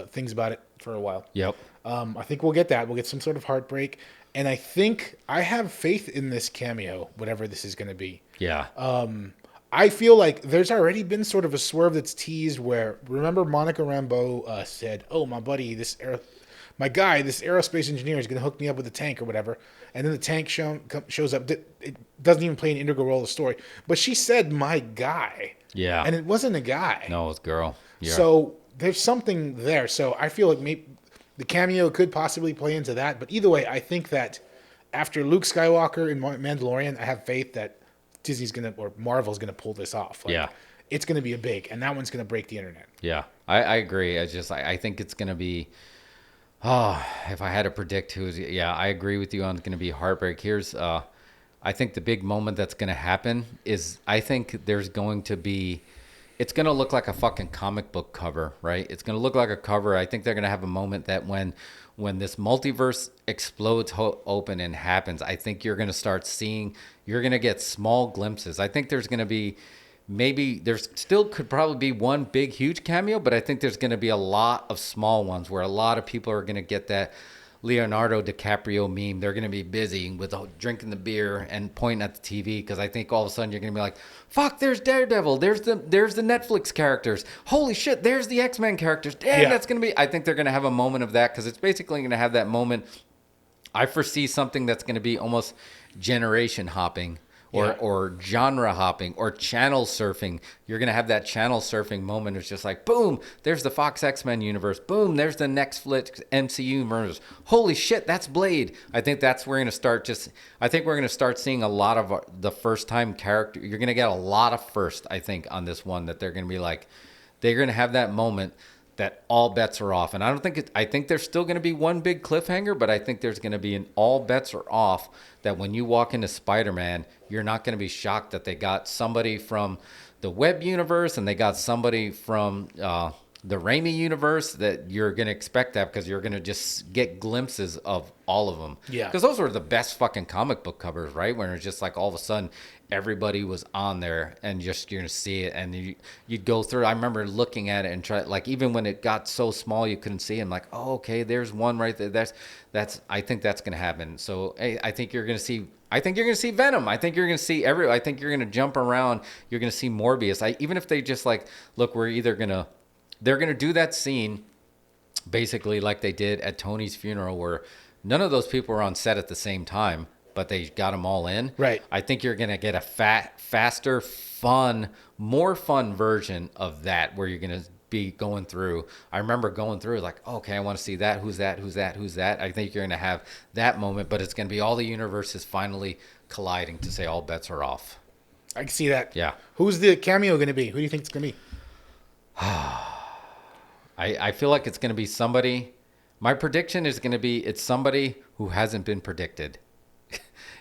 things about it for a while. Yep. I think we'll get that. We'll get some sort of heartbreak, and I think I have faith in this cameo, whatever this is going to be. Yeah. I feel like there's already been sort of a swerve that's teased where, remember Monica Rambeau said, "Oh, my buddy, this aerospace engineer is going to hook me up with a tank or whatever," and then the tank shows up. It doesn't even play an integral role in the story, but she said, "My guy." Yeah. And it wasn't a guy. No, it was a girl. Yeah. So there's something there. So I feel like maybe the cameo could possibly play into that. But either way, I think that after Luke Skywalker in Mandalorian, I have faith that Marvel's gonna pull this off. It's gonna be and that one's gonna break the internet. Yeah, I agree. I think it's gonna be. If I had to predict I agree with you on it's gonna be heartbreak. I think the big moment that's gonna happen is I think there's going to be. It's going to look like a fucking comic book cover, right? It's going to look like a cover. I think they're going to have a moment that when this multiverse explodes open and happens, I think you're going to get small glimpses. I think there's going to be there's still could probably be one big, huge cameo, but I think there's going to be a lot of small ones where a lot of people are going to get that Leonardo DiCaprio meme. They're going to be busy with drinking the beer and pointing at the TV because I think all of a sudden you're going to be like, fuck, there's Daredevil. There's the Netflix characters. Holy shit, there's the X-Men characters. Damn, that's going to be... I think they're going to have a moment of that because it's basically going to have that moment. I foresee something that's going to be almost generation hopping Yeah. or genre hopping or channel surfing. You're going to have that channel surfing moment. It's just like, boom, there's the Fox X-Men universe. Boom, there's the Netflix MCU universe. Holy shit, that's Blade. I think that's where we're going to start I think we're going to start seeing a lot of the first time character. You're going to get a lot of first, I think, on this one, that they're going to be like, they're going to have that moment that all bets are off. And I don't think I think there's still going to be one big cliffhanger, but I think there's going to be an all bets are off, that when you walk into Spider-Man, you're not going to be shocked that they got somebody from the web universe and they got somebody from the Raimi universe, that you're going to expect that, because you're going to just get glimpses of all of them. Yeah. Because those were the best fucking comic book covers, right? When it's just like all of a sudden everybody was on there and just you're going to see it, and you'd go through. I remember looking at it and try, like, even when it got so small you couldn't see him, like, oh, okay, there's one right there. That's I think that's going to happen. So hey, I think you're going to see Venom. I think you're going to see I think you're going to jump around. You're going to see Morbius. Even if they just like, look, they're going to do that scene basically like they did at Tony's funeral, where none of those people were on set at the same time, but they got them all in. Right. I think you're going to get a faster, more fun version of that, where you're going to be going through. I remember going through like, okay, I want to see that. Who's that? Who's that? Who's that? I think you're going to have that moment, but it's going to be all the universes finally colliding to say all bets are off. I can see that. Yeah. Who's the cameo going to be? Who do you think it's going to be? I feel like it's going to be somebody. My prediction is going to be it's somebody who hasn't been predicted.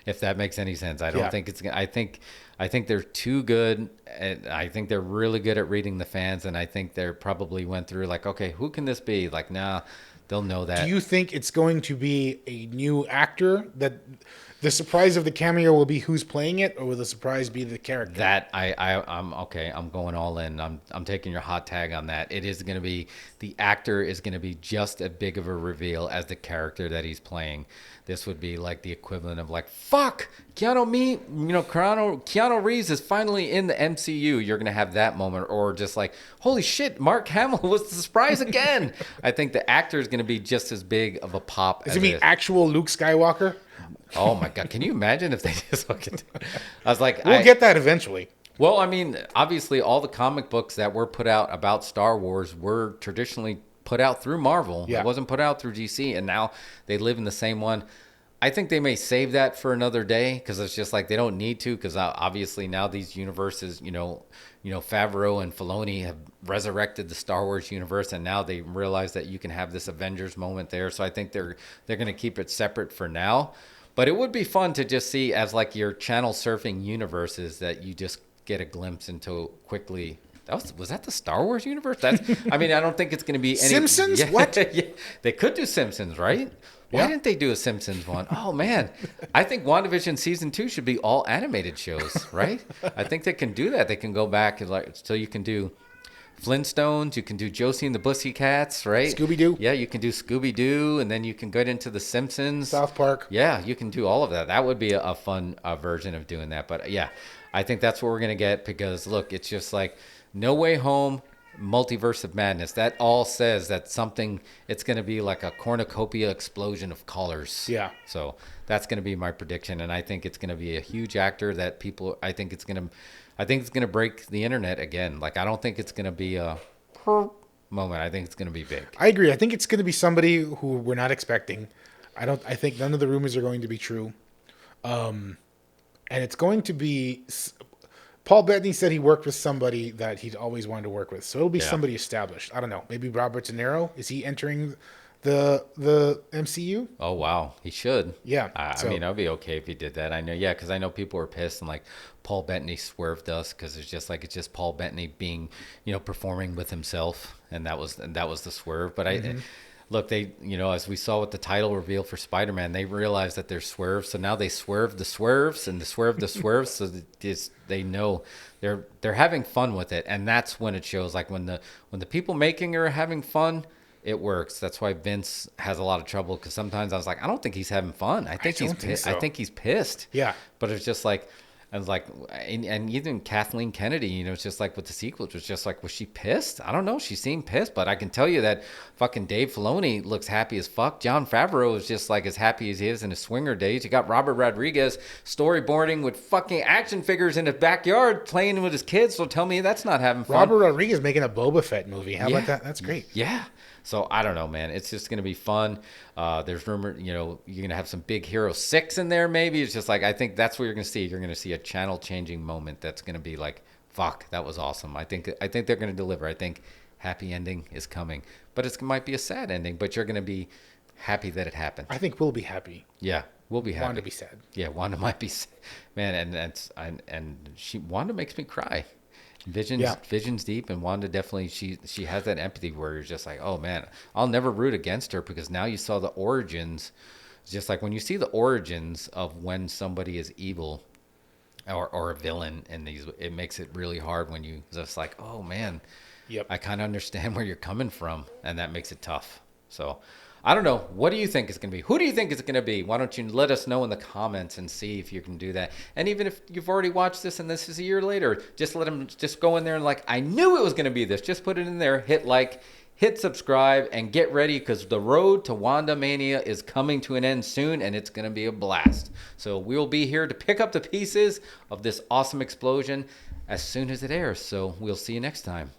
If that makes any sense. I don't think it's going to. I think they're too good. And I think they're really good at reading the fans. And I think they probably went through like, okay, who can this be? Like, nah, they'll know that. Do you think it's going to be a new actor, that the surprise of the cameo will be who's playing it, or will the surprise be the character? That I'm okay. I'm going all in. I'm taking your hot tag on that. It is going to be, the actor is going to be just as big of a reveal as the character that he's playing. This would be like the equivalent of like, fuck, Keanu Reeves is finally in the MCU. You're going to have that moment, or just like, holy shit, Mark Hamill was the surprise again. I think the actor is going to be just as big of a pop. Is it be actual Luke Skywalker? Oh my god! Can you imagine if they just fucking? I was like, we'll get that eventually. Well, I mean, obviously, all the comic books that were put out about Star Wars were traditionally put out through Marvel. Yeah. It wasn't put out through DC, and now they live in the same one. I think they may save that for another day, because it's just like they don't need to, because obviously now these universes, Favreau and Filoni have resurrected the Star Wars universe, and now they realize that you can have this Avengers moment there. So I think they're going to keep it separate for now. But it would be fun to just see as like your channel surfing universes that you just get a glimpse into quickly. Was that the Star Wars universe? I don't think it's going to be any Simpsons. Yeah, what? Yeah, they could do Simpsons, right? Why didn't they do a Simpsons one? Oh man, I think WandaVision season 2 should be all animated shows, right? I think they can do that. They can go back and so you can do Flintstones, you can do Josie and the Pussycats, right? Scooby-Doo. Yeah, you can do Scooby-Doo, and then you can get into the Simpsons. South Park. Yeah, you can do all of that. That would be a fun version of doing that. But yeah, I think that's what we're going to get, because look, it's just like No Way Home, Multiverse of Madness. That all says that it's going to be like a cornucopia explosion of colors. Yeah. So that's going to be my prediction. And I think it's going to be a huge actor that I think it's going to break the internet again. Like, I don't think it's going to be a moment. I think it's going to be big. I agree. I think it's going to be somebody who we're not expecting. I think none of the rumors are going to be true. And it's going to be, Paul Bettany said he worked with somebody that he'd always wanted to work with. So it'll be somebody established. I don't know. Maybe Robert De Niro. Is he entering the MCU? Oh, wow. He should. Yeah. I mean, I'd be okay if he did that. I know. Yeah. Cause I know people were pissed and like Paul Bettany swerved us. Cause it's just Paul Bettany being, performing with himself. And that was the swerve. But look, they, as we saw with the title reveal for Spider-Man, they realized that there's swerves. So now they swerve the swerves and the swerves. So they know they're having fun with it. And that's when it shows. Like when the people making it are having fun, it works. That's why Vince has a lot of trouble. Because sometimes I was like, I don't think he's having fun. I think he's pissed. So. I think he's pissed. Yeah. But it's just like, I was like, and even Kathleen Kennedy, it's just like with the sequels, was just like, was she pissed? I don't know. She seemed pissed, but I can tell you that fucking Dave Filoni looks happy as fuck. Jon Favreau is just like as happy as he is in his swinger days. You got Robert Rodriguez storyboarding with fucking action figures in his backyard playing with his kids. So tell me that's not having fun. Robert Rodriguez making a Boba Fett movie. How about that? That's great. Yeah. So I don't know, man. It's just going to be fun. There's rumor, you're going to have some big Hero 6 in there maybe. It's just like, I think that's what you're going to see. You're going to see a channel changing moment that's going to be like, fuck, that was awesome. I think they're going to deliver. I think happy ending is coming. But it might be a sad ending, but you're going to be happy that it happened. I think we'll be happy. Yeah, we'll be happy. Wanda be sad. Yeah, Wanda might be sad. Man, Wanda makes me cry. Vision's deep, and Wanda definitely she has that empathy where you're just like, oh man, I'll never root against her because now you saw the origins. It's just like when you see the origins of when somebody is evil or a villain in these, it makes it really hard when you just like, oh man, Yep. I kind of understand where you're coming from, and that makes it tough. So I don't know. What do you think it's going to be? Who do you think it's going to be? Why don't you let us know in the comments and see if you can do that? And even if you've already watched this and this is a year later, just let them just go in there and like, I knew it was going to be this. Just put it in there, hit like, hit subscribe, and get ready because the road to WandaMania is coming to an end soon, and it's going to be a blast. So we'll be here to pick up the pieces of this awesome explosion as soon as it airs. So we'll see you next time.